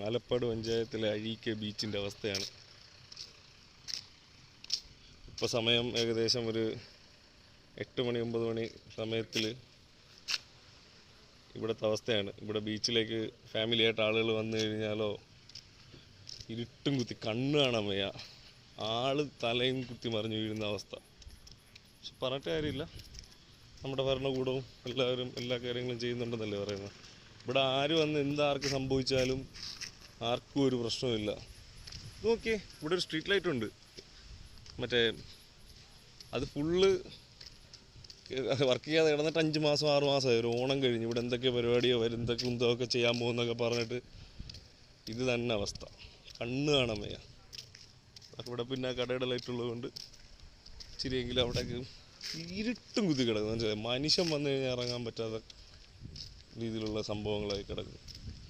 ആലപ്പാട് പഞ്ചായത്തിലെ അഴീക്കെ ബീച്ചിൻ്റെ അവസ്ഥയാണ്. ഇപ്പോൾ സമയം ഏകദേശം ഒരു 8 മണി 9 മണി സമയത്തിൽ ഇവിടുത്തെ അവസ്ഥയാണ്. ഇവിടെ ബീച്ചിലേക്ക് ഫാമിലിയായിട്ട് ആളുകൾ വന്നു കഴിഞ്ഞാലോ ഇരുട്ടും കുത്തി കണ്ണ് കാണാൻ വയ്യ, ആള് തലയും കുത്തി മറിഞ്ഞു വീഴുന്ന അവസ്ഥ. പക്ഷെ പറഞ്ഞിട്ട് കാര്യമില്ല, നമ്മുടെ ഭരണകൂടവും എല്ലാവരും എല്ലാ കാര്യങ്ങളും ചെയ്യുന്നുണ്ടെന്നല്ലേ പറയുന്നത്. ഇവിടെ ആര് വന്ന് എന്താർക്ക് സംഭവിച്ചാലും ആർക്കും ഒരു പ്രശ്നവുമില്ല. നോക്കിയേ, ഇവിടെ ഒരു സ്ട്രീറ്റ് ലൈറ്റ് ഉണ്ട്, മറ്റേ അത് ഫുള്ള് വർക്ക് ചെയ്യാതെ കിടന്നിട്ട് 5 മാസം 6 മാസമായി. ഒരു ഓണം കഴിഞ്ഞ് ഇവിടെ എന്തൊക്കെ പരിപാടിയോ എന്തൊക്കെ കുന്തമൊക്കെ ചെയ്യാൻ പോകുന്നൊക്കെ പറഞ്ഞിട്ട് ഇത് തന്നെ അവസ്ഥ, കണ്ണ് കാണാൻ വയ്യ. ഇവിടെ പിന്നെ കടയുടെ ലൈറ്റ് ഉള്ളതുകൊണ്ട് ഇച്ചിരിയെങ്കിലും അവിടേക്ക് ഇരുട്ടും കുത്തി കിടക്കും. മനസ്സിലായി, മനുഷ്യൻ വന്നു കഴിഞ്ഞാൽ ഇറങ്ങാൻ പറ്റാത്ത രീതിയിലുള്ള സംഭവങ്ങളായി കിടക്കും.